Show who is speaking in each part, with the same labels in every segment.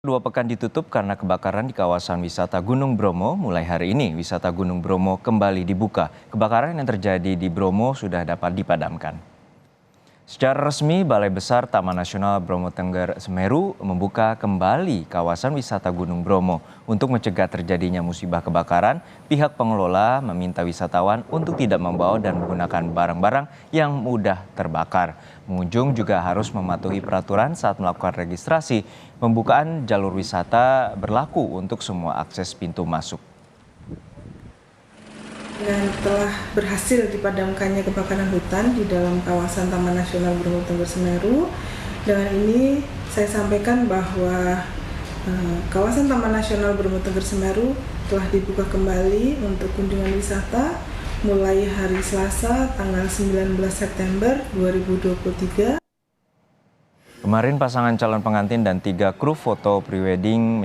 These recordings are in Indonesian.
Speaker 1: Dua pekan ditutup karena kebakaran di kawasan wisata Gunung Bromo. Mulai hari ini, wisata Gunung Bromo kembali dibuka. Kebakaran yang terjadi di Bromo sudah dapat dipadamkan. Secara resmi, Balai Besar Taman Nasional Bromo Tengger Semeru membuka kembali kawasan wisata Gunung Bromo. Untuk mencegah terjadinya musibah kebakaran, pihak pengelola meminta wisatawan untuk tidak membawa dan menggunakan barang-barang yang mudah terbakar. Pengunjung juga harus mematuhi peraturan saat melakukan registrasi. Pembukaan jalur wisata berlaku untuk semua akses pintu masuk.
Speaker 2: Dengan telah berhasil dipadamkannya kebakaran hutan di dalam kawasan Taman Nasional Bromo Tengger Semeru, dengan ini saya sampaikan bahwa kawasan Taman Nasional Bromo Tengger Semeru telah dibuka kembali untuk kunjungan wisata mulai hari Selasa tanggal 19 September 2023.
Speaker 1: Kemarin pasangan calon pengantin dan 3 kru foto prewedding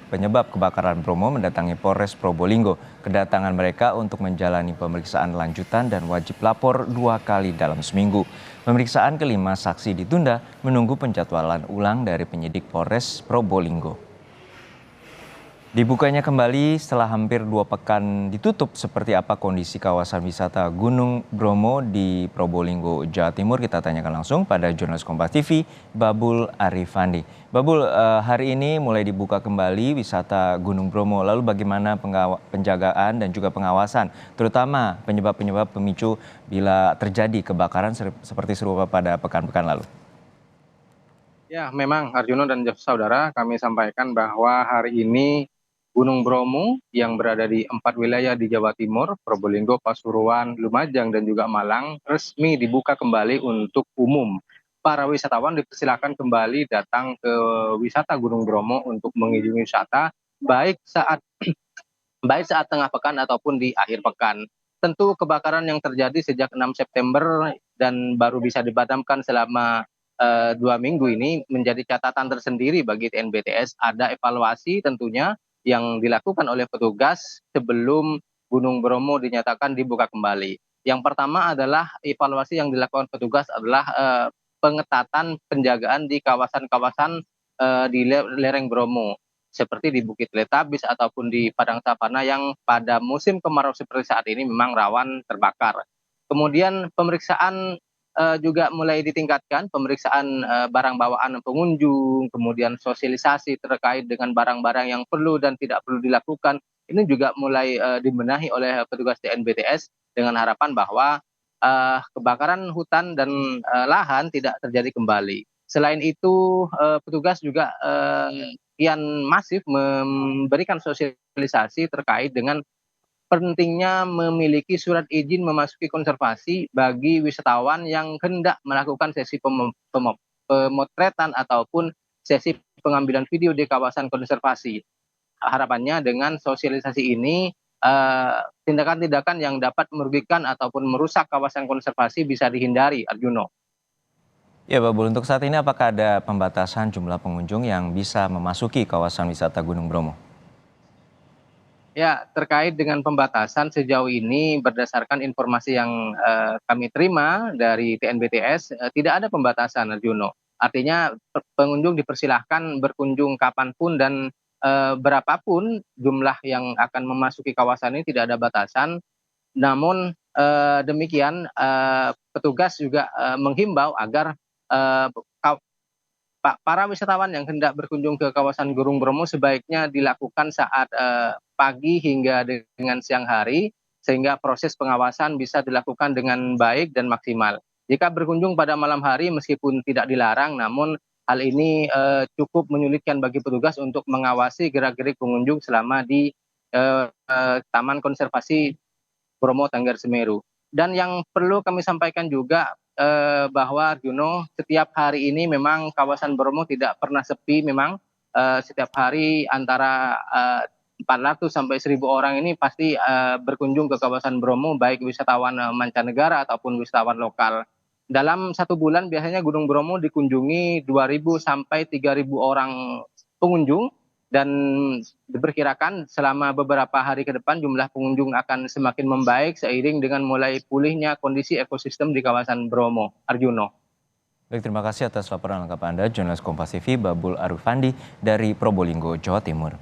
Speaker 1: penyebab kebakaran Bromo mendatangi Polres Probolinggo. Kedatangan mereka untuk menjalani pemeriksaan lanjutan dan wajib lapor 2 kali dalam seminggu. Pemeriksaan kelima saksi ditunda menunggu penjadwalan ulang dari penyidik Polres Probolinggo. Dibukanya kembali setelah hampir 2 pekan ditutup, seperti apa kondisi kawasan wisata Gunung Bromo di Probolinggo, Jawa Timur? Kita tanyakan langsung pada jurnalis Kompas TV, Babul Arifandi. Babul, hari ini mulai dibuka kembali wisata Gunung Bromo. Lalu bagaimana penjagaan dan juga pengawasan, terutama penyebab-penyebab pemicu bila terjadi kebakaran seperti serupa pada pekan-pekan lalu?
Speaker 3: Ya, memang Arjuno dan saudara, kami sampaikan bahwa hari ini Gunung Bromo yang berada di 4 wilayah di Jawa Timur, Probolinggo, Pasuruan, Lumajang, dan juga Malang, resmi dibuka kembali untuk umum. Para wisatawan dipersilakan kembali datang ke wisata Gunung Bromo untuk mengunjungi wisata, baik saat tengah pekan ataupun di akhir pekan. Tentu kebakaran yang terjadi sejak 6 September dan baru bisa dipadamkan selama 2 minggu ini menjadi catatan tersendiri bagi TNBTS. Ada evaluasi tentunya yang dilakukan oleh petugas sebelum Gunung Bromo dinyatakan dibuka kembali. Yang pertama adalah evaluasi yang dilakukan petugas adalah pengetatan penjagaan di kawasan-kawasan di lereng Bromo, seperti di Bukit Letabis ataupun di Padang Savana yang pada musim kemarau seperti saat ini memang rawan terbakar. Kemudian pemeriksaan juga mulai ditingkatkan, pemeriksaan barang bawaan pengunjung, kemudian sosialisasi terkait dengan barang-barang yang perlu dan tidak perlu dilakukan. Ini juga mulai dibenahi oleh petugas TNBTS dengan harapan bahwa kebakaran hutan dan lahan tidak terjadi kembali. Selain itu, petugas juga kian masif memberikan sosialisasi terkait dengan pentingnya memiliki surat izin memasuki konservasi bagi wisatawan yang hendak melakukan sesi pemotretan ataupun sesi pengambilan video di kawasan konservasi. Harapannya dengan sosialisasi ini tindakan-tindakan yang dapat merugikan ataupun merusak kawasan konservasi bisa dihindari, Arjuno.
Speaker 1: Ya, Babul, untuk saat ini apakah ada pembatasan jumlah pengunjung yang bisa memasuki kawasan wisata Gunung Bromo?
Speaker 3: Ya, terkait dengan pembatasan sejauh ini berdasarkan informasi yang kami terima dari TNBTS, tidak ada pembatasan, Arjuno. Artinya pengunjung dipersilahkan berkunjung kapanpun dan berapapun jumlah yang akan memasuki kawasan ini, tidak ada batasan. Namun demikian petugas juga menghimbau agar eh, para wisatawan yang hendak berkunjung ke kawasan Gunung Bromo sebaiknya dilakukan saat pagi hingga dengan siang hari, sehingga proses pengawasan bisa dilakukan dengan baik dan maksimal. Jika berkunjung pada malam hari meskipun tidak dilarang, namun hal ini cukup menyulitkan bagi petugas untuk mengawasi gerak-gerik pengunjung selama di Taman Konservasi Bromo Tengger Semeru. Dan yang perlu kami sampaikan juga bahwa Juno, setiap hari ini memang kawasan Bromo tidak pernah sepi, memang setiap hari antara 400 sampai 1.000 orang ini pasti berkunjung ke kawasan Bromo, baik wisatawan mancanegara ataupun wisatawan lokal. Dalam 1 bulan biasanya Gunung Bromo dikunjungi 2.000 sampai 3.000 orang pengunjung, dan diperkirakan selama beberapa hari ke depan jumlah pengunjung akan semakin membaik seiring dengan mulai pulihnya kondisi ekosistem di kawasan Bromo, Arjuno.
Speaker 1: Baik, terima kasih atas laporan lengkap Anda, jurnalis Kompas TV Babul Arifandi dari Probolinggo, Jawa Timur.